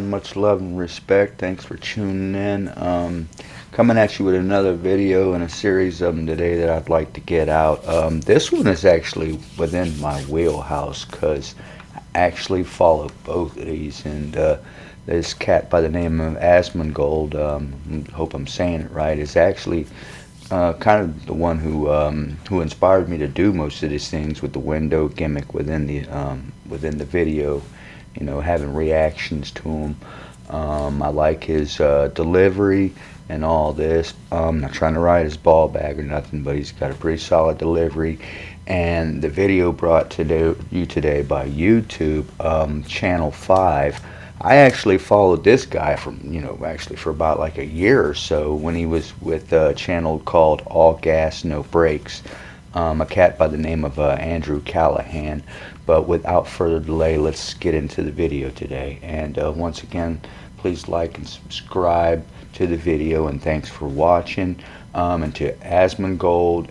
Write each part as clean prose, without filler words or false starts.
everyone? Much love and respect. Thanks for tuning in. Coming at you with another video and a series of them today that I'd like to get out. This one is actually within my wheelhouse because I actually follow both of these. And this cat by the name of Asmongold, hope I'm saying it right, is actually kind of the one who inspired me to do most of these things with the window gimmick within the video. You know, having reactions to him. I like his delivery and all this. I'm not trying to ride his ball bag or nothing, but he's got a pretty solid delivery. And the video brought to you today by YouTube, Channel 5. I actually followed this guy for about like a year or so when he was with a channel called All Gas No Brakes. A cat by the name of Andrew Callahan. But without further delay, let's get into the video today. And once again, please like and subscribe to the video, and thanks for watching. And to Asmongold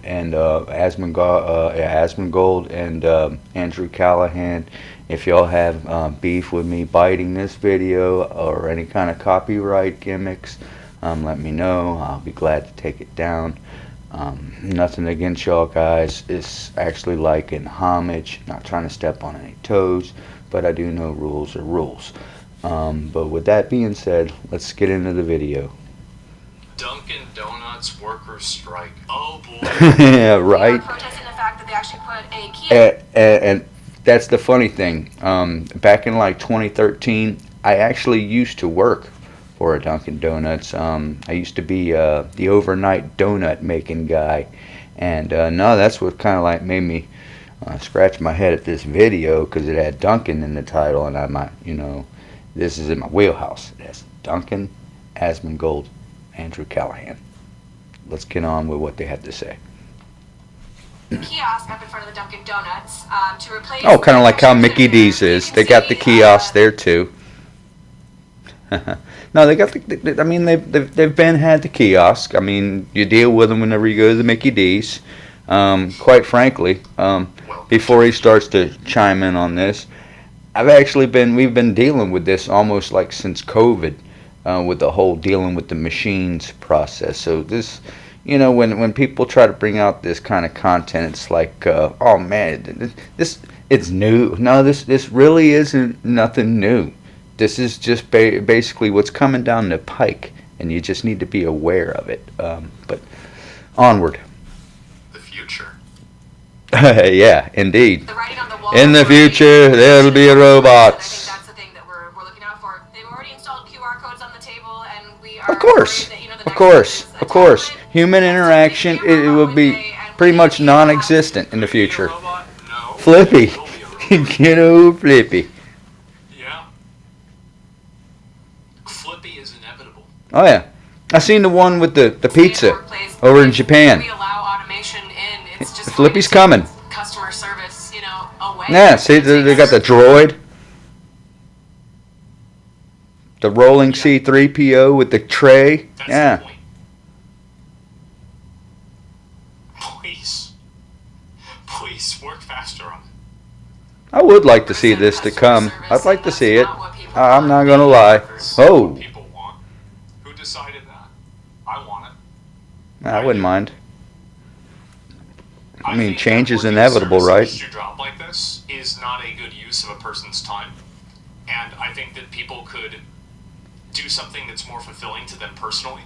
and Andrew Callahan, if y'all have beef with me biting this video or any kind of copyright gimmicks, let me know. I'll be glad to take it down. Nothing against y'all guys. It's actually like in homage, not trying to step on any toes, but I do know rules are rules. But with that being said, let's get into the video. Dunkin' Donuts workers strike. Oh boy. Yeah, right. They are protesting the fact that they actually put a key. And that's the funny thing. Back in like 2013, I actually used to work for a Dunkin' Donuts. I used to be the overnight donut making guy, and no, that's what kind of like made me scratch my head at this video, because it had Dunkin' in the title, and this is in my wheelhouse. That's Dunkin', Asmongold, Andrew Callahan. Let's get on with what they had to say. Kiosk up in front of the Dunkin' Donuts to replace. Oh, kind of like how Mickey D's is. They got the kiosk there too. No, they got I mean, they've had the kiosk. I mean, you deal with them whenever you go to the Mickey D's. Quite frankly, before he starts to chime in on this, we've been dealing with this almost like since COVID, with the whole dealing with the machines process. So this, when people try to bring out this kind of content, it's like, oh man, it's new. No, this really isn't nothing new. This is just basically what's coming down the pike, and you just need to be aware of it. But onward. The future. Yeah, indeed. The writing on the wall. In the future, there'll be robots. I think that's the thing that we're looking out for. They've already installed QR codes on the table, and we are. Of course, worried that, of course. Human interaction, it will be pretty much non-existent in the future. No. Flippy, Flippy. Flippy is inevitable. Oh yeah, I seen the one with the pizza over in Japan. We allow automation in. It's just Flippy's coming. Customer service, away. Yeah, see, they got the droid, the rolling C-3PO with the tray. That's Yeah. the point. Please work faster on it. I would like to see this to come. I'd like to see it. I'm not gonna lie. Oh, What people want. Who decided that? I want it. I wouldn't mind. I mean, think change that is working inevitable, a right? service-industry job like this is not a good use of a person's time, and I think that people could do something that's more fulfilling to them personally,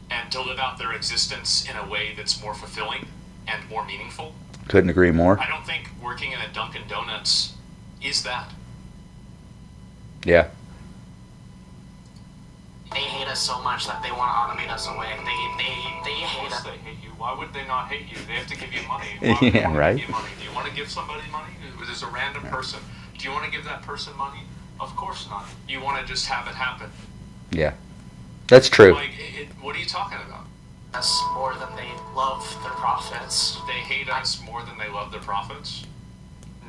and to live out their existence in a way that's more fulfilling and more meaningful. Couldn't agree more. I don't think working in a Dunkin' Donuts is that. Yeah. They hate us so much that they want to automate us away. They hate us. They hate you. Why would they not hate you? They have to give you money. Why would they Yeah, want to right. give you money? Do you want to give somebody money? There's a random person. Do you want to give that person money? Of course not. You want to just have it happen. Yeah. That's true. Like, what are you talking about? Us more than they love their profits. They hate us more than they love their profits?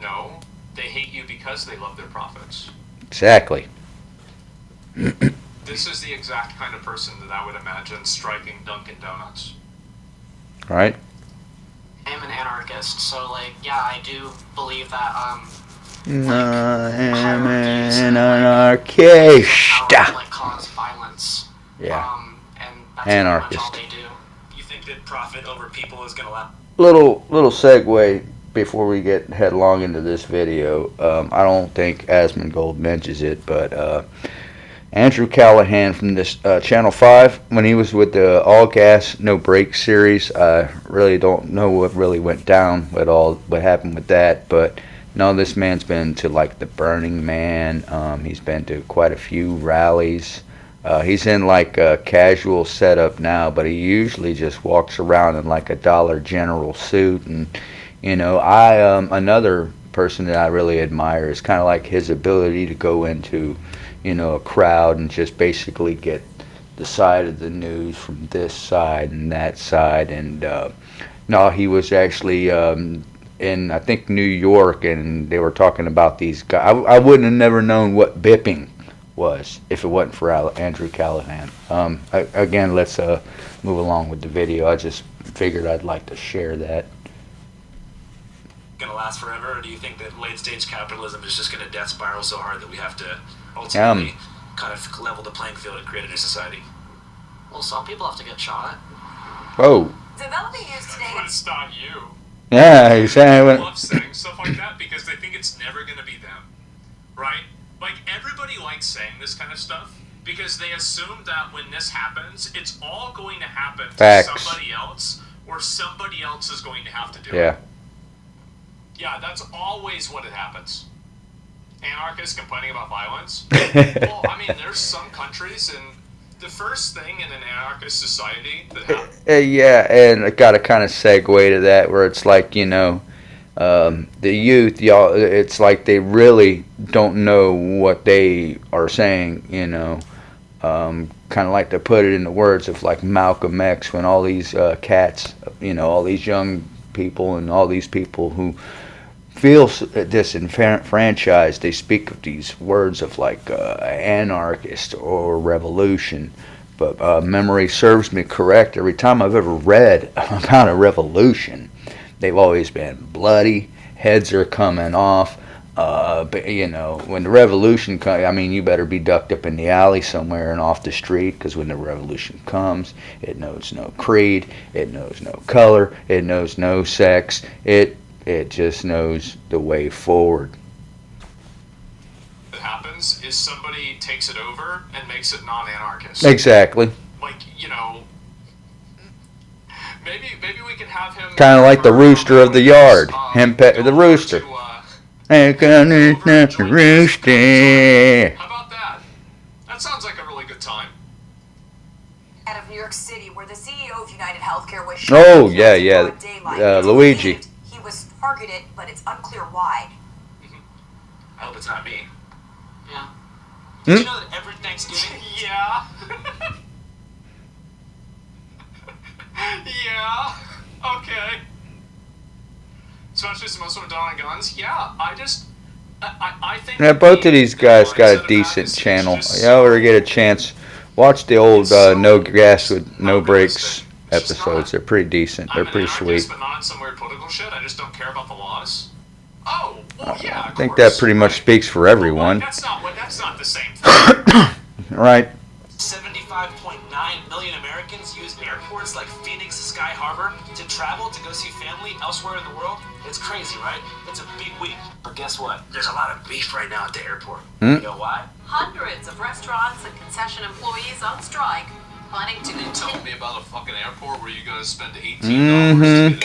No. They hate you because they love their profits. Exactly. This is the exact kind of person that I would imagine striking Dunkin' Donuts. Right? I'm an anarchist, so yeah, I do believe that I am hierarchies an and, anarchist. power to, like, cause violence. Yeah. And that's Anarchist. pretty much all they do. You think that profit over people is going to last? Little segue before we get headlong into this video. I don't think Asmongold mentions it, but Andrew Callahan from this Channel 5, when he was with the All Gas No Brakes series, I really don't know what really went down, what happened with that, but no, this man's been to like the Burning Man. He's been to quite a few rallies. He's in like a casual setup now, but he usually just walks around in like a Dollar General suit. And another person that I really admire is kind of like his ability to go into, a crowd and just basically get the side of the news from this side and that side. And no, he was actually in, I think, New York, and they were talking about these guys. I wouldn't have never known what bipping was if it wasn't for Andrew Callahan. Again, let's move along with the video. I just figured I'd like to share that. Going to last forever, or do you think that late stage capitalism is just going to death spiral so hard that we have to ultimately kind of level the playing field and create a new society? Well, some people have to get shot. Whoa. Developing news today. But it's not you. Yeah, exactly. People love saying stuff like that because they think it's never going to be them, right? Like, everybody likes saying this kind of stuff because they assume that when this happens, it's all going to happen to somebody else, or somebody else is going to have to do it. Yeah, that's always what it happens. Anarchists complaining about violence. Well, I mean, there's some countries, and the first thing in an anarchist society that happens. Yeah, and I got to kind of segue to that where it's like, the youth, y'all, it's like they really don't know what they are saying, kind of like to put it in the words of like Malcolm X, when all these cats, all these young people and all these people who feel disenfranchised, they speak of these words of like anarchist or revolution. But memory serves me correct, every time I've ever read about a revolution, they've always been bloody, heads are coming off. But when the revolution comes, I mean, you better be ducked up in the alley somewhere and off the street, because when the revolution comes, it knows no creed, it knows no color, it knows no sex, it just knows the way forward. What happens is somebody takes it over and makes it non-anarchist. Exactly. Like, maybe we can have him kind of like the rooster of the yard. The rooster. The rooster. How about that? That sounds like a really good time. Out of New York City, where the CEO of United Healthcare was shot. Oh, yeah. Luigi. He was targeted, but it's unclear why. I hope it's not me. Yeah. Did you know that every Thanksgiving? Yeah. Yeah. Okay. Especially most of them done on guns. Yeah. I think. Yeah, both of these guys got a decent channel. You ever get a chance, watch the old No Gas with No Brakes episodes. They're pretty decent. They're pretty sweet. But not in some weird political shit. I just don't care about the laws. Oh, well, yeah. I think that pretty much speaks for everyone. That's not the same thing. Right. 75.9 million Americans use airports like Phoenix Sky Harbor to travel to go see family elsewhere in the world. It's crazy, right? It's a big week. But guess what? There's a lot of beef right now at the airport. You know why? Hundreds of restaurants and concession employees on strike, planning to You continue. telling me about a fucking airport where you gotta spend $18 to get a drink?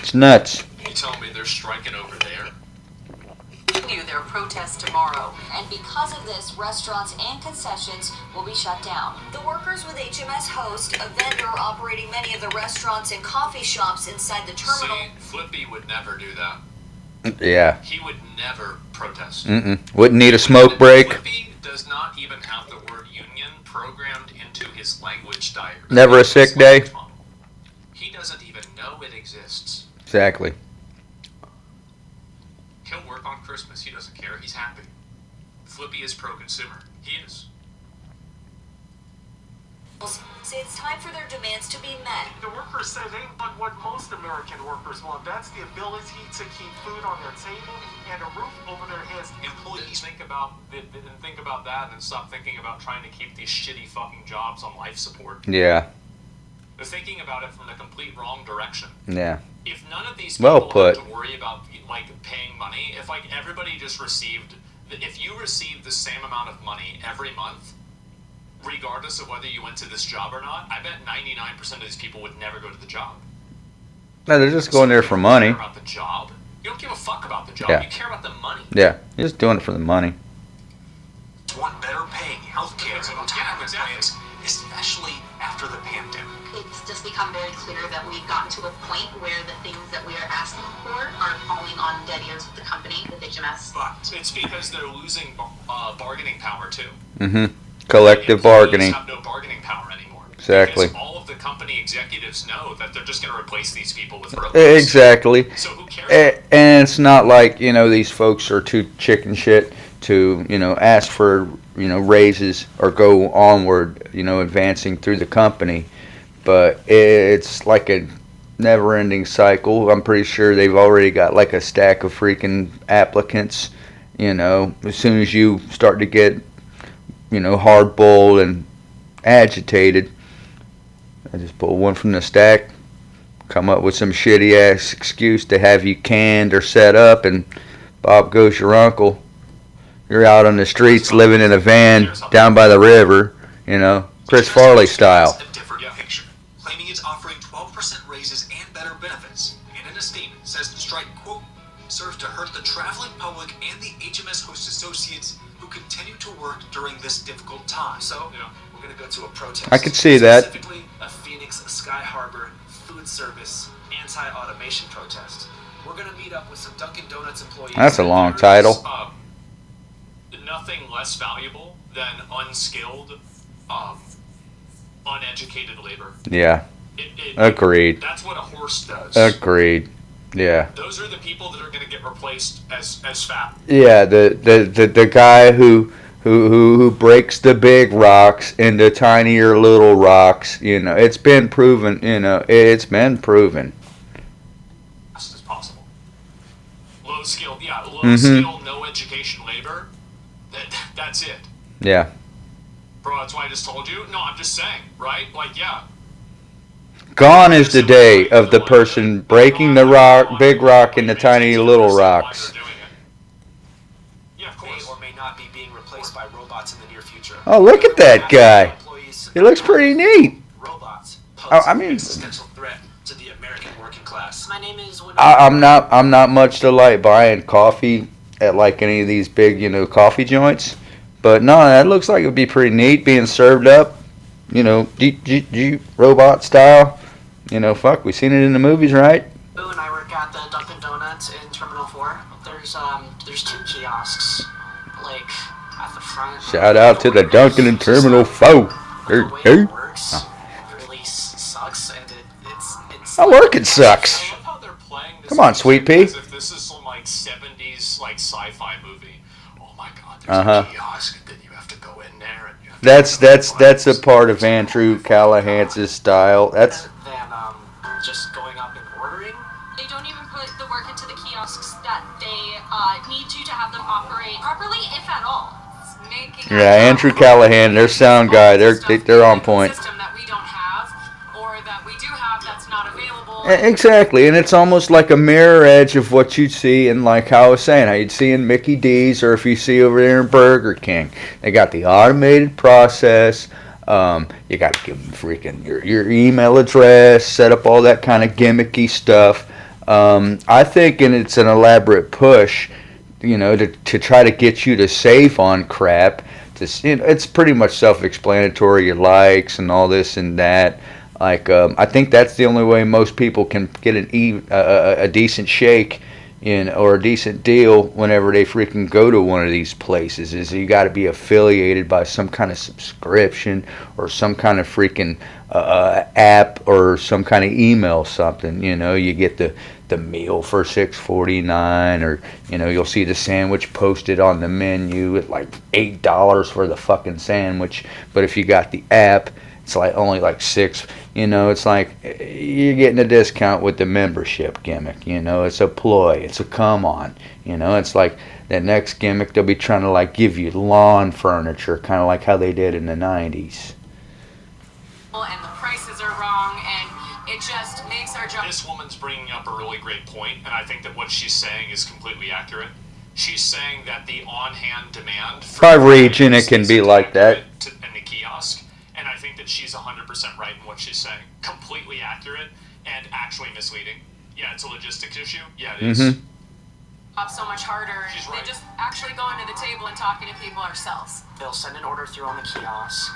It's nuts. You telling me they're striking over there? Their protest tomorrow. And because of this, restaurants and concessions will be shut down. The workers with HMS Host, a vendor operating many of the restaurants and coffee shops inside the terminal. See, Flippy would never do that. Yeah. He would never protest. Wouldn't need a smoke break. Flippy does not even have the word union programmed into his language diary. Never a sick day. He doesn't even know it exists. Exactly. He'll work on Christmas. He doesn't care. He's happy. Flippy is pro-consumer. He is. say it's time for their demands to be met. The workers say they want what most American workers want. That's the ability to keep food on their table and a roof over their heads. Employees think about that and stop thinking about trying to keep these shitty fucking jobs on life support. Yeah. They're thinking about it from the complete wrong direction. Yeah. If none of these people Well put. have to worry about like paying money, if like everybody just received, if you received the same amount of money every month, regardless of whether you went to this job or not, I bet 99% of these people would never go to the job. No, they're just going there for money. You don't care about the job. You don't give a fuck about the job. Yeah. You care about the money. Yeah, you're just doing it for the money. Want better paying healthcare and retirement plans, especially after the pandemic. It's just become very clear that we've gotten to a point where the things that we are asking for are falling on dead ears with the company, with HMS. But it's because they're losing bargaining power too. Mm-hmm. Collective Employees bargaining. have no bargaining power anymore. Exactly. Because all of the company executives know that they're just going to replace these people with robots. Exactly. So who cares? And it's not like, these folks are too chicken shit to, ask for, raises or go onward, advancing through the company. But it's like a never-ending cycle. I'm pretty sure they've already got like a stack of freaking applicants. As soon as you start to get, hard-boiled and agitated, I just pull one from the stack, come up with some shitty-ass excuse to have you canned or set up, and Bob goes your uncle. You're out on the streets living in a van down by the river, Chris Farley style. A different picture, claiming it's offering 12% raises and better benefits, and in a statement says the strike, quote, serves to hurt the traveling public and the HMS host associates who continue to work during this difficult time. So, we're going to go to a protest. I could see that. Specifically, a Phoenix Sky Harbor food service anti-automation protest. We're going to meet up with some Dunkin' Donuts employees. That's a long There title. is, nothing less valuable than unskilled, uneducated labor. Yeah. Agreed. That's what a horse does. Agreed. Yeah. Those are the people that are going to get replaced as fat. Yeah, the guy who breaks the big rocks into tinier little rocks, it's been proven, it's been proven. As as possible. Low skill, no education labor. That's it. Yeah. Bro, that's why I just told you. No, I'm just saying, right? Like, yeah. Gone is the day of the person breaking the big rock into tiny little rocks. Yeah, of course. May or may not be being replaced by robots in the near future. Oh, look at that guy. He looks pretty neat. Robots Oh, pose I mean- an existential threat to the American working class. My name is I'm not much to like buying coffee at like any of these big, coffee joints. But no, that looks like it would be pretty neat being served up, robot style. Fuck, we seen it in the movies, right? Boo and I work at the Dunkin' Donuts in Terminal 4. There's 2 kiosks, like, at the front. Shout out to the Dunkin' in Terminal 4. The way it works really sucks, and it's. I work it sucks. I love how they're playing this Come on, Sweet Pea. as if this is some like 70s like sci-fi movie. Oh my god, there's Uh-huh. a kiosk, and then you have to go in there and you have to That's a part of Andrew Callahan's style. That's Than just going up and ordering. They don't even put the work into the kiosks that they need to have them operate properly, if at all. It's making Andrew Callahan, their sound guy, they're on point. System that we don't have, or that we do have that's not available. Exactly, and it's almost like a mirror edge of what you'd see in, like how I was saying, how you'd see in Mickey D's, or if you see over there in Burger King. They got the automated process. You got to give them freaking your email address, set up all that kind of gimmicky stuff. I think, and it's an elaborate push, to try to get you to save on crap. It's pretty much self-explanatory, your likes and all this and that. Like, I think that's the only way most people can get a decent shake or a decent deal whenever they freaking go to one of these places. Is you got to be affiliated by some kind of subscription or some kind of freaking app or some kind of email something. You get the meal for $6.49, or you'll see the sandwich posted on the menu at like $8 for the fucking sandwich. But if you got the app, it's like only like 6. You know, it's like you're getting a discount with the membership gimmick. You know, it's a ploy. It's a come on. You know, it's like that next gimmick they'll be trying to like give you lawn furniture, kind of like how they did in the 90s. And the prices are wrong, and it just makes our job. This woman's bringing up a really great point, and I think that what she's saying is completely accurate. She's saying that the on-hand demand by region it can be like that in the kiosk, and I think that she's 100% right in what she's saying. Completely accurate and actually misleading. Yeah, it's a logistics issue. Yeah, it is. So much harder than just actually going to the table and talking to people ourselves. They'll send an order through on the kiosk,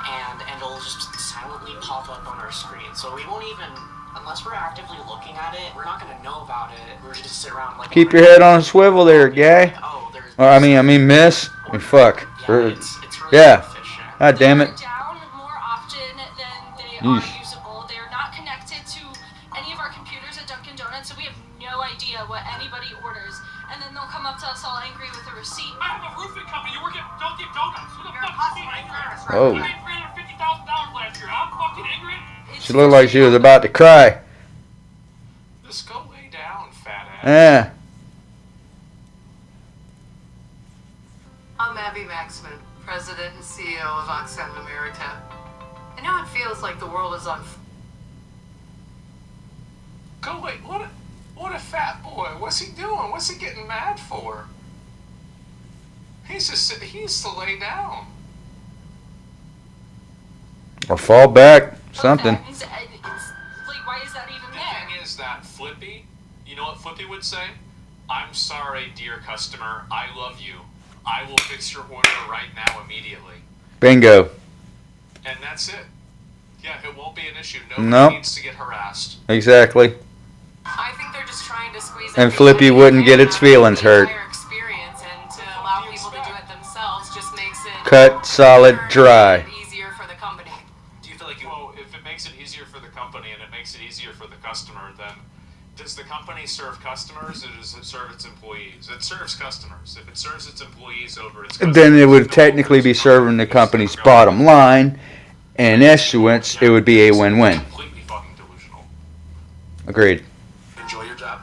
and it'll just silently pop up on our screen. So we won't even, unless we're actively looking at it, we're not going to know about it. We're just sit around like. Keep your head on a swivel there, guy. Oh, there's. Or, I mean, miss. I mean, fuck. Yeah, it's really yeah. efficient. God damn it. Down more often than they are usable. They're not connected to any of our computers at Dunkin' Donuts, so we have no idea what anybody orders. And then they'll come up to us all angry with a receipt. I have a roofing company. You work at Dunkin' Donuts. Who the fuck is he angry? Oh. I made $350,000 last year. I'm fucking angry. She looked like she was about to cry. Just go lay down, fat ass. Yeah. I'm Abby Maxman, President and CEO of Oxfam America. I know it feels like the world is on. Go wait. What a fat boy. What's he doing? What's he getting mad for? He needs to lay down. Or fall back. Something. It's like, why is that even there? The thing is that Flippy, you know what Flippy would say? I'm sorry, dear customer. I love you. I will fix your order right now immediately. Bingo. And that's it. Yeah, it won't be an issue. Nobody needs to get harassed. Exactly. I think they're just trying to squeeze. And Flippy wouldn't get its feelings hurt. Experience, and to allow people to do it themselves just makes it Cut, solid, dry. easier for the company. Do you feel like, well, if it makes it easier for the company and it makes it easier for the customer, then does the company serve customers or does it serve its employees? It serves customers. If it serves its employees over its customers, Then it would technically be serving the company's bottom line. And in issuance, it would be a win-win. Completely fucking delusional. Agreed. Enjoy your job.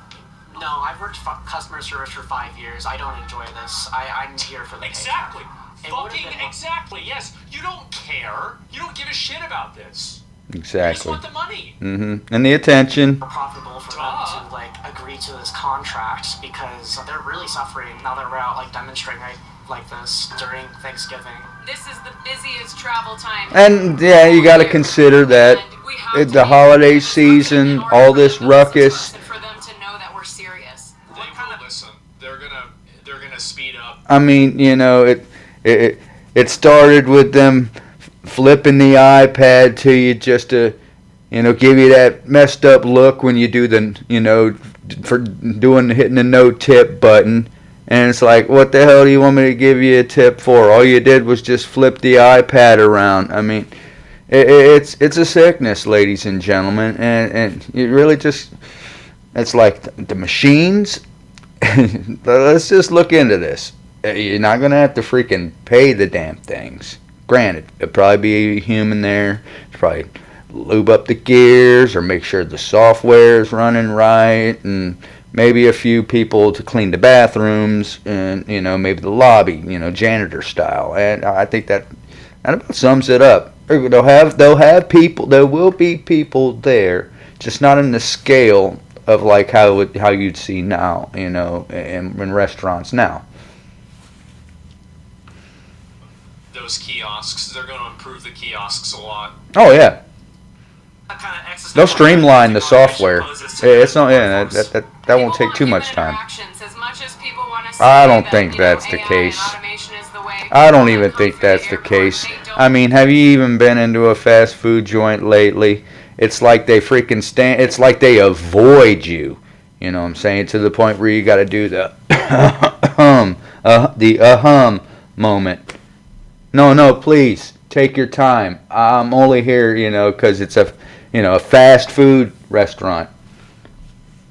No, I've worked customer service for 5 years. I don't enjoy this. I'm here for the Exactly. It would've Fucking been- exactly. Yes. You don't care. You don't give a shit about this. You just Exactly. want the money. And the attention. more profitable for them to like agree to this contract because they're really suffering now that we're out like demonstrating like this during Thanksgiving. This is the busiest travel time. And yeah, you got to consider that the holiday season, all this ruckus. For them to know that we're serious. They will listen. They're gonna speed up. I mean, you know, it started with them flipping the iPad to you just to, you know, give you that messed up look when you do the, you know, for hitting the no tip button. And it's like, what the hell do you want me to give you a tip for? All you did was just flip the iPad around. I mean, it's a sickness, ladies and gentlemen. And you really just, it's like the machines. Let's just look into this. You're not going to have to freaking pay the damn things. Granted, it'll probably be a human there. Probably lube up the gears or make sure the software is running right, and maybe a few people to clean the bathrooms, and you know, maybe the lobby, you know, janitor style. And I think that about sums it up. They'll have people. There will be people there, just not in the scale of like how you'd see now, you know, in restaurants now. Those kiosks, they're going to improve the kiosks a lot. Oh yeah. They'll streamline the software. It's not. Yeah, that won't take too much time. I don't think that's the case. I don't even think that's the case. I mean, have you even been into a fast food joint lately? It's like they freaking stand. It's like they avoid you. You know what I'm saying? To the point where you got to do the moment. No, please take your time. I'm only here, you know, because it's a fast food restaurant.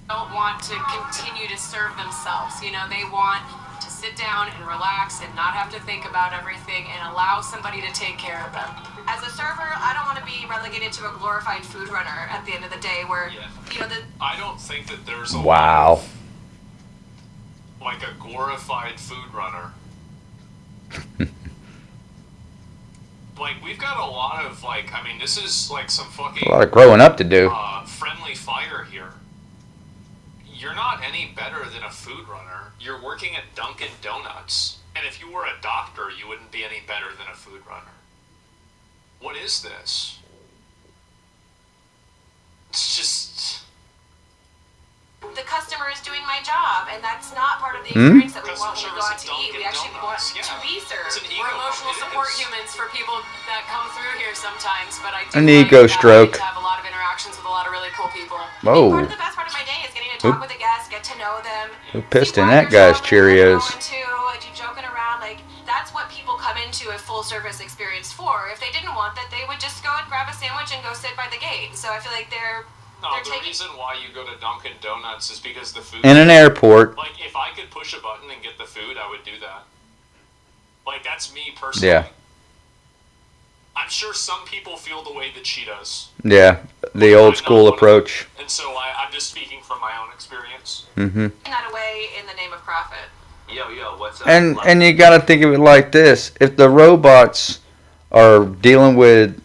Don't want to continue to serve themselves. You know, they want to sit down down and relax and not have to think about everything and allow somebody to take care of them. As a server, I don't want to be relegated to a glorified food runner at the end of the day where, I don't think that there's a Wow. like a glorified food runner. Like, we've got a lot of, like, I mean, this is, like, some fucking... A lot of growing up to do. Friendly fire here. You're not any better than a food runner. You're working at Dunkin' Donuts. And if you were a doctor, you wouldn't be any better than a food runner. What is this? It's just... The customer is doing my job, and that's not part of the experience that we want when we go out to eat. We actually want to be served. We're emotional support humans for people that come through here sometimes, but I do an ego stroke. Have a lot of interactions with a lot of really cool people. Whoa. Part of the best part of my day is getting to talk with the guests, get to know them. Who pissed in that guy's Cheerios? Joking around, like, that's what people come into a full service experience for. If they didn't want that, they would just go and grab a sandwich and go sit by the gate. So I feel like No, the reason why you go to Dunkin' Donuts is because the food... In an airport. Like, if I could push a button and get the food, I would do that. Like, that's me personally. Yeah. I'm sure some people feel the way that she does. Yeah, the old school approach. And so I'm just speaking from my own experience. Mm-hmm. That away in the name of profit. Yo, what's up? And you got to think of it like this: if the robots are dealing with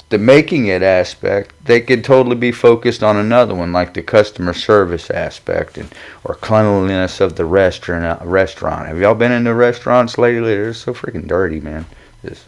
the making it aspect, they could totally be focused on another one, like the customer service aspect or cleanliness of the restaurant. Have y'all been into restaurants lately? They're so freaking dirty, man. Just...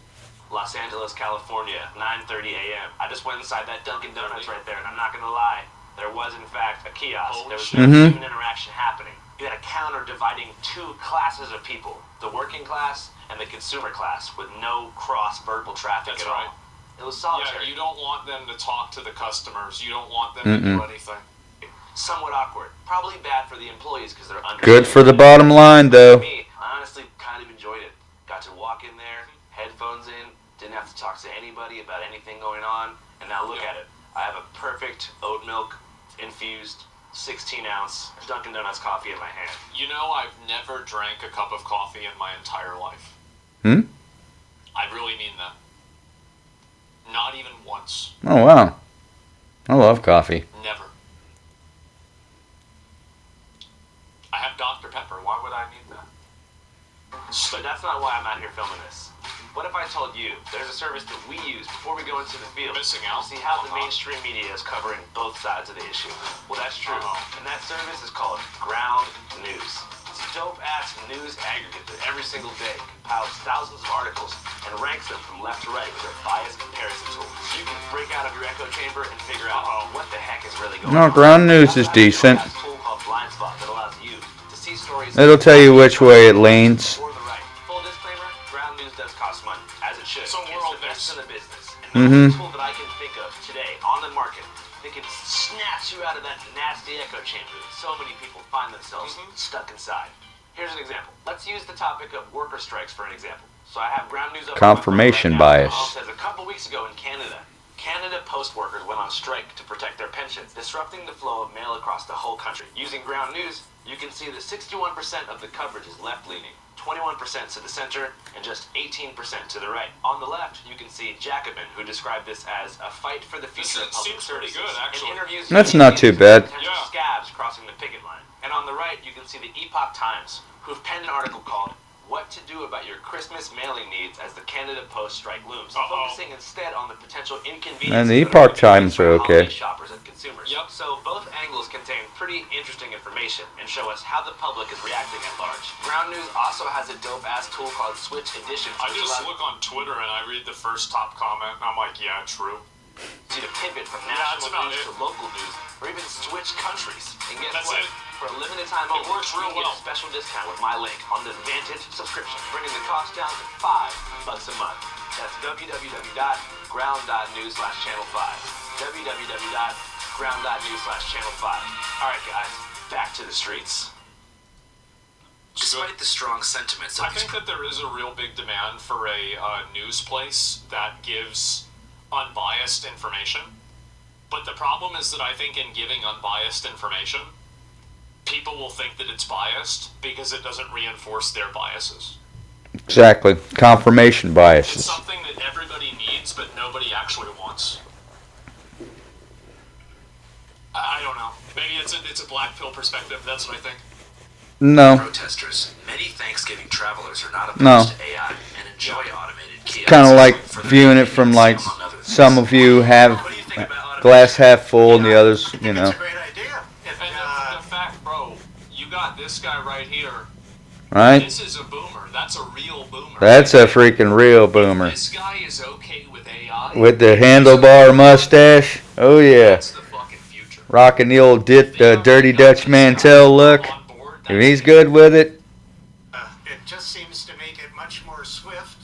Los Angeles, California, 9:30 a.m. I just went inside that Dunkin' Donuts right there, and I'm not gonna lie, there was in fact a kiosk. There was no human interaction happening. You had a counter dividing two classes of people: the working class and the consumer class, with no cross-verbal traffic at all. It was solitary. Yeah, you don't want them to talk to the customers. You don't want them to do anything. Somewhat awkward. Probably bad for the employees because they're under. Good for the bottom line, though. Me, I honestly kind of enjoyed it. Got to walk in there, headphones in, didn't have to talk to anybody about anything going on, and now look at it. I have a perfect oat milk infused 16-ounce Dunkin' Donuts coffee in my hand. You know, I've never drank a cup of coffee in my entire life. I really mean that. Not even once. Oh, wow. I love coffee. Never. I have Dr. Pepper. Why would I need that? But that's not why I'm out here filming this. What if I told you there's a service that we use before we go into the field Missing out? to see how the mainstream media is covering both sides of the issue? Well, that's true. And that service is called Ground News. It's a dope-ass news aggregate that every single day compiles thousands of articles and ranks them from left to right with their bias comparison tool. So you can break out of your echo chamber and figure out what the heck is really going on. No, Ground News is decent. It's a tool called Blind Spot that allows you to see stories. It'll tell you which way it leans. Or the right. Full disclaimer, Ground News does cost money, as it should. So It's we're all the best this. in the business. And the only tool that I can think of today on the market that can snatch you out of that nasty echo chamber that so many people find themselves stuck inside. Here's an example. Let's use the topic of worker strikes for an example. So I have Ground News up. Confirmation bias. It says a couple weeks ago in Canada, Post workers went on strike to protect their pensions, disrupting the flow of mail across the whole country. Using Ground News, you can see that 61% of the coverage is left-leaning, 21% to the center, and just 18% to the right. On the left, you can see Jacobin, who described this as a fight for the future of public seems pretty services. good, actually. In interviews, That's you not can see too bad. potential scabs crossing the picket line. And on the right, you can see the Epoch Times, who've penned an article called What to Do About Your Christmas Mailing Needs as the Canada Post Strike Looms, focusing instead on the potential inconvenience And the Epoch Times are okay. Shoppers and consumers. Yep. So both angles contain pretty interesting information and show us how the public is reacting at large. Ground News also has a dope-ass tool called Switch Editions, I which just allows look on Twitter and I read the first top comment and I'm like, yeah, true. you to pivot from that's national about news it. to local news, or even switch countries. And guess That's what? it. For a limited time only, works real you get well. a special discount with my link on the Vantage subscription, bringing the cost down to $5 a month. That's www.ground.news/channel5. www.ground.news/channel5. All right, guys, back to the streets. Despite the strong sentiments of I think that there is a real big demand for a news place that gives unbiased information. But the problem is that I think in giving unbiased information, people will think that it's biased because it doesn't reinforce their biases. Exactly. Confirmation It's biases. something that everybody needs, but nobody actually wants. I don't know. Maybe it's a black pill perspective. That's what I think. No. Protesters, many Thanksgiving travelers are not opposed No. to AI and enjoy automated kiosks. Kind of like for their viewing it from like among other things. some of you have What do you think about glass half full and the others, you know. It's a great idea. And the fact, bro, you got this guy right here. Right? This is a boomer. That's a real boomer. That's a freaking real boomer. This guy is okay with AI. With the handlebar mustache. Oh yeah. That's the fucking future. Rocking the old Dirty Dutch Mantel look. If he's good with it. It just seems to make it much more swift.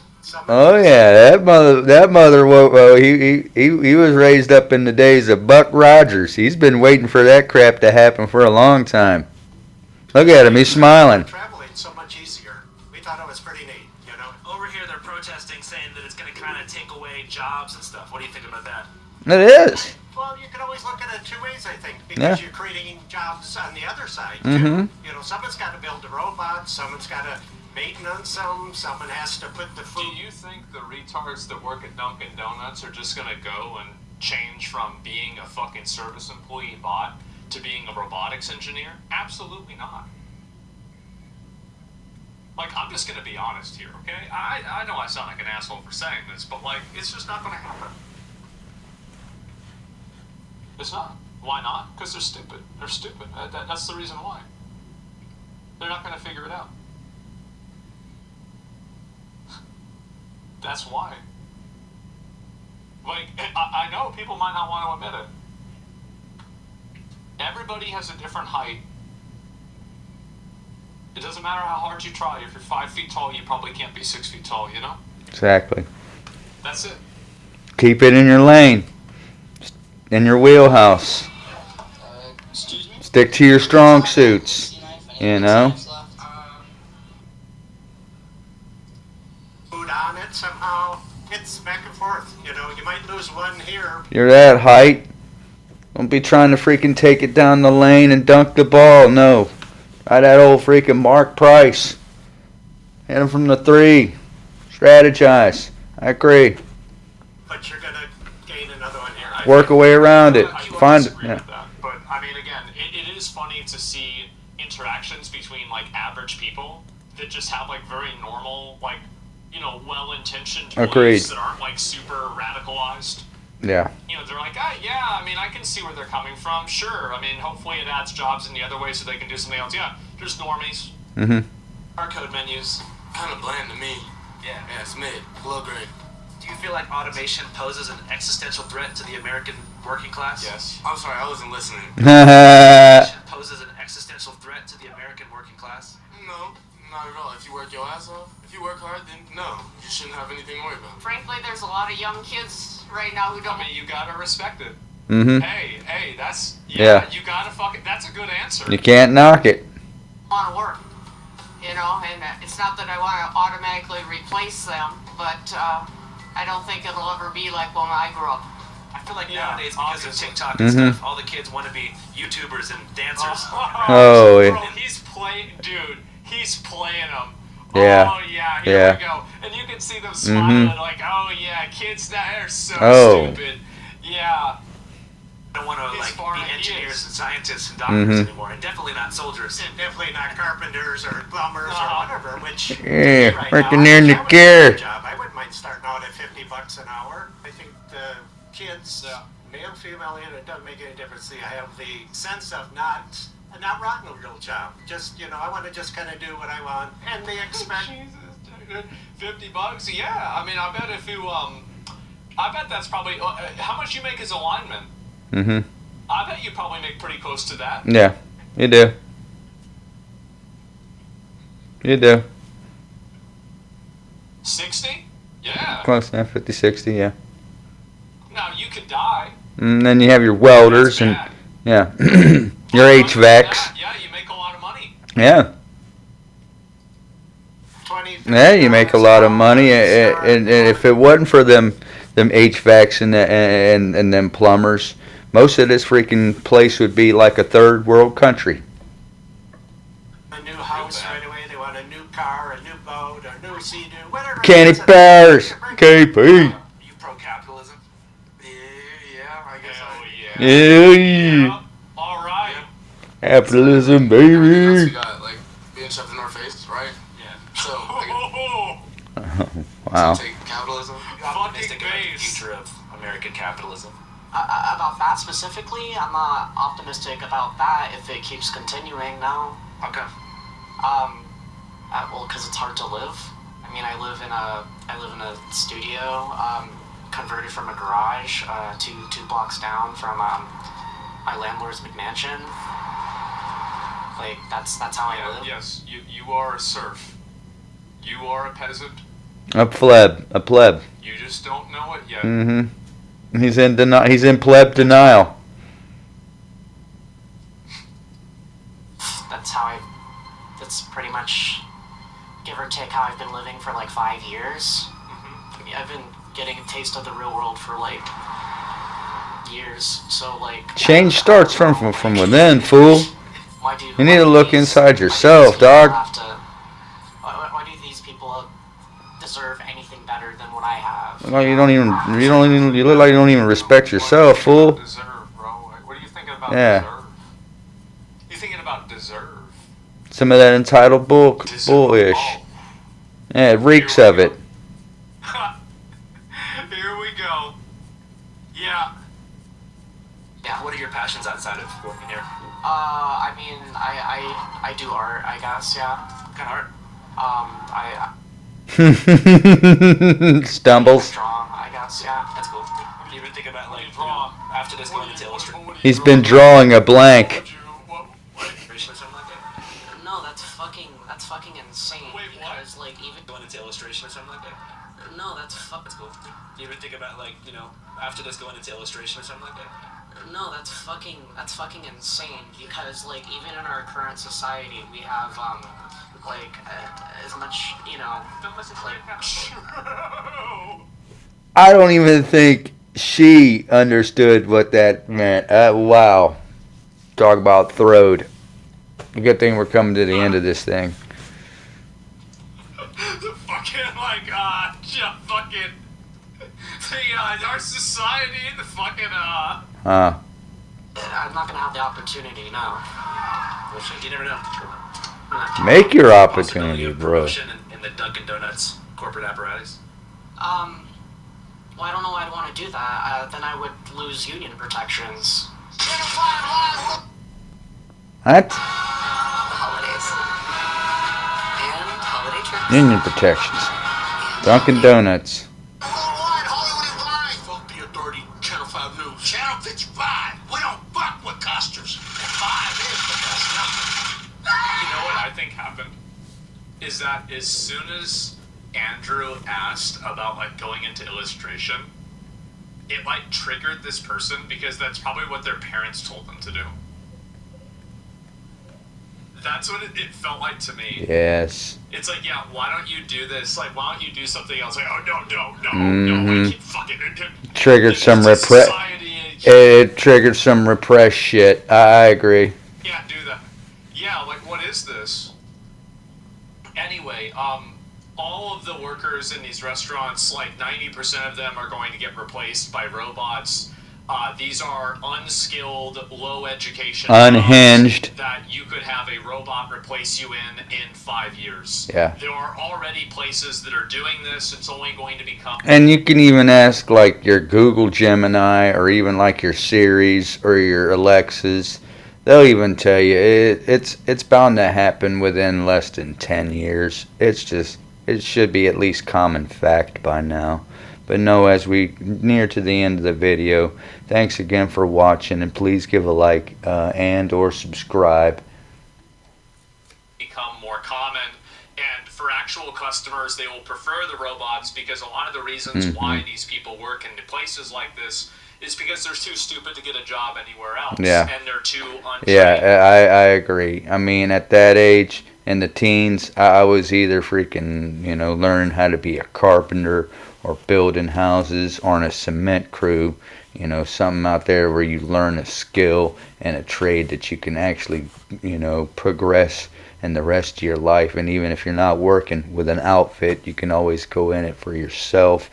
Oh yeah, that mother. Whoa, he was raised up in the days of Buck Rogers. He's been waiting for that crap to happen for a long time. Look at him, he's smiling. Traveling so much easier. We thought it was pretty neat, you know. Over here, they're protesting, saying that it's going to kind of take away jobs and stuff. What do you think about that? It is. Well, you can always look at it two ways, I think, Yeah. because you're creating jobs on the other side too. Mhm. You know, someone's got to build the robots, someone's got to maintenance them, someone has to put the Do food. you think the retards that work at Dunkin' Donuts are just gonna go and change from being a fucking service employee bot to being a robotics engineer? Absolutely not. Like, I'm just gonna be honest here, okay? I know I sound like an asshole for saying this, but like, it's just not gonna happen. It's not. Why not? Because they're stupid. They're stupid. That's the reason why. They're not gonna figure it out. That's why. Like, I know people might not want to admit it. Everybody has a different height. It doesn't matter how hard you try. If you're 5 feet tall, you probably can't be 6 feet tall, you know? Exactly. That's it. Keep it in your lane. In your wheelhouse. Excuse me? Stick to your strong suits. You know? Food on it somehow. It's back and forth. You know, you might lose one here. You're that height. Don't be trying to freaking take it down the lane and dunk the ball. No. Try that old freaking Mark Price. Hit him from the 3. Strategize. I agree. But you're gonna gain another one here. Work a way around it. I don't Find it. disagree Yeah. with that. But, I mean, again, it is funny to see interactions between, like, average people that just have, like, very normal, like, you know, well-intentioned Agreed. beliefs that aren't, like, super radicalized. Yeah. You know, they're like, ah, yeah, I mean, I can see where they're coming from. Sure. I mean, hopefully it adds jobs in the other way so they can do something else. Yeah, just normies. Mhm. Barcode menus. Kind of bland to me. Yeah. Yeah, it's mid. Low grade. Do you feel like automation poses an existential threat to the American working class? Yes. I'm sorry, I wasn't listening. Automation poses an existential threat to the American working class? No, not at all. If you work your ass off, if you work hard, then no, you shouldn't have anything to worry about. Frankly, there's a lot of young kids right now who don't I mean, you gotta respect it. Mhm. Hey, that's, Yeah. you gotta fucking, that's a good answer. You can't knock it. want to work, you know, and it's not that I want to automatically replace them, but I don't think it'll ever be like when I grew up. I feel like Yeah, nowadays, because of obviously. TikTok and Mhm. stuff, all the kids want to be YouTubers and dancers. Oh, Bro, yeah. he's playing, dude, he's playing them. Yeah. Oh, yeah, here Yeah. we go. And you can see them smiling like, oh, yeah, kids now are so Oh. stupid. Yeah. I don't want to He's like far be ahead. engineers and scientists and doctors Mhm. anymore, and definitely not soldiers. And definitely not carpenters or plumbers Uh-huh. or whatever, which Yeah, right working now, there in the I would care. do a job. I wouldn't mind starting out at $50 an hour. I think the kids, Yeah. male, female, and it doesn't make any difference. They have the sense of not wanting a real job. Just, you know, I want to just kind of do what I want, and they expect. Jesus, dude. $50? Yeah. I mean, I bet if you, I bet that's probably, how much you make as a lineman? Mhm. I bet you probably make pretty close to that. Yeah. You do. You do. 60? Yeah. Close now, 50, 60, yeah. Now, you could die. And then you have your welders and, That's bad. yeah. Your HVACs. Yeah, you make a lot of money. Yeah. 20, Yeah, you make a lot of money, and if it wasn't for them HVACs and them plumbers, most of this freaking place would be like a third world country. Candy Powers. KP. You pro-capitalism? Yeah, I guess Yeah. All right. Capitalism, That's baby. we got, like, being shoved in our face, right? Yeah. So, Wow. take capitalism. Optimistic about the base. future of American capitalism. About that specifically, I'm not optimistic about that if it keeps continuing now. How come? Well, because it's hard to live. I mean, I live in a studio, converted from a garage, two blocks down from my landlord's McMansion. Like that's how I live. Yes, you are a serf. You are a peasant. A pleb. You just don't know it yet. Mm-hmm. He's in pleb denial. That's pretty much, give or take, how I've been living for like 5 years. I mean, I've been getting a taste of the real world for like years. So like Change starts from within, fool. Why do You need to look inside yourself, dog. Why do these people deserve anything better than what I have? Well, you look like you don't even respect yourself, fool. Deserve, bro. What are you thinking about? Yeah. Deserve? You thinking about deserve? Some of that entitled bullish. Yeah, it reeks of it. Here we go. Yeah. Yeah. What are your passions outside of working here? I mean, I do art, I guess. Yeah. What kind of art? I Stumbles. draw, I guess. Yeah. That's cool. Do you ever think about like after this going into illustration He's been drawing a blank. or something like that? No, that's fucking insane. Wait, what? Because like even Going into illustration or something like that? no, that's That's cool. Do you ever think about like after this going into illustration or something like that? no, that's fucking insane. Because like even in our current society, we have like as much I don't even think she understood what that meant. Wow. Talk about throwed. Good thing we're coming to the end of this thing. The fucking fucking our society, the fucking Huh. I'm not gonna have the opportunity, no. Well, shit, you never know. Make your Possibility opportunity, of bro. promotion in the Dunkin' Donuts corporate apparatus. Well, I don't know why I'd want to do that. Then I would lose union protections. What? Holidays. And holiday trips. Union protections. Dunkin' Donuts. Don't be authority. Channel 5 News. Channel 55. We don't fuck with customers. 5 is the best number. You know what I think happened? Is that as soon as Andrew asked about like going into illustration, it like triggered this person because that's probably what their parents told them to do. That's what it felt like to me. Yes. It's like, yeah, why don't you do this? Like, why don't you do something else? Like, oh, no, I keep fucking... Triggered some It triggered some repressed shit. I agree. Yeah, do that. Yeah, like, what is this? Anyway, all of the workers in these restaurants, like 90% of them are going to get replaced by robots. These are unskilled, low education, Unhinged. that you could have a robot replace you in 5 years. Yeah. There are already places that are doing this. It's only going to become... And you can even ask like your Google Gemini or even like your Siris or your Alexas. They'll even tell you it's bound to happen within less than 10 years. It should be at least common fact by now. But no, as we near to the end of the video, thanks again for watching, and please give a like and or subscribe. Become more common, and for actual customers, they will prefer the robots because a lot of the reasons why these people work in places like this is because they're too stupid to get a job anywhere else. Yeah. And they're too untrained. Yeah, I agree. I mean, at that age, in the teens, I was either freaking, learning how to be a carpenter or building houses or in a cement crew, something out there where you learn a skill and a trade that you can actually, progress and the rest of your life. And even if you're not working with an outfit, you can always go in it for yourself.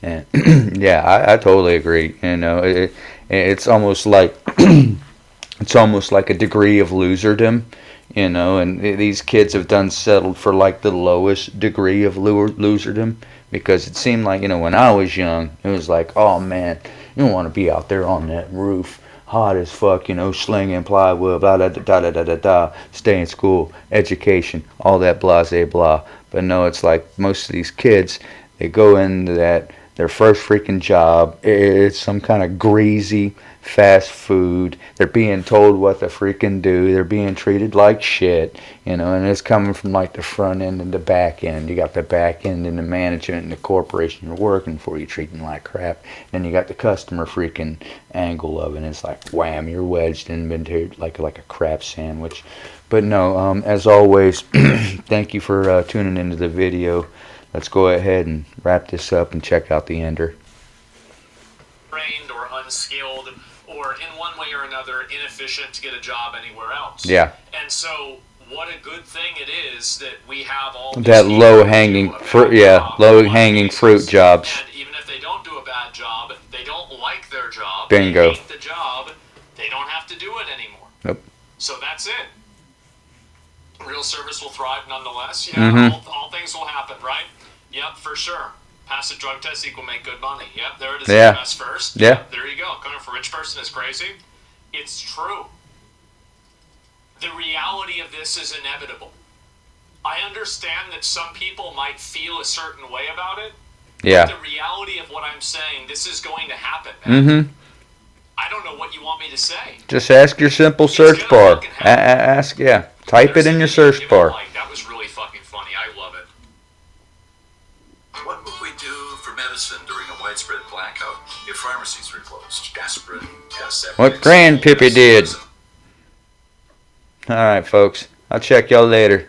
And yeah, I totally agree. You know, it's almost like it's almost like a degree of loserdom. You know, and these kids have done settled for like the lowest degree of loserdom, because it seemed like, you know, when I was young, it was like, oh man, you don't want to be out there on that roof, hot as fuck, you know, slinging plywood, blah, da, da, da, da, da, da, stay in school, education, all that blah, blah. But no, it's like most of these kids, they go into that, their first freaking job, it's some kind of greasy fast food. They're being told what to freaking do. They're being treated like shit, you know, and it's coming from like the front end and the back end. You got the back end and the management and the corporation you're working for, you treating like crap. Then you got the customer freaking angle of it, and it's like wham, you're wedged in into like a crap sandwich. But no, as always, thank you for tuning into the video. Let's go ahead and wrap this up and check out the ender. Trained or unskilled, or in one way or another inefficient to get a job anywhere else. Yeah. And so what a good thing it is that we have all that low-hanging fruit, low-hanging fruit jobs. And even if they don't do a bad job, they don't like their job. Bingo. They hate the job. They don't have to do it anymore. Nope. So that's it. Real service will thrive nonetheless. Yeah, all things will happen, right? Yep, for sure. Pass a drug test equal make good money. Yep, there it is. Yeah. Pass first. Yeah. Yep, there you go. Coming from a rich person is crazy. It's true. The reality of this is inevitable. I understand that some people might feel a certain way about it. Yeah. But the reality of what I'm saying, this is going to happen, man. I don't know what you want me to say. Just ask your simple search bar. Ask, yeah. Type it in your search bar. That was really fucking funny. I love it. What would we do for medicine during a widespread blackout if pharmacies were closed? Aspirin, antiseptics. What Grandpappy did. Alright, folks. I'll check y'all later.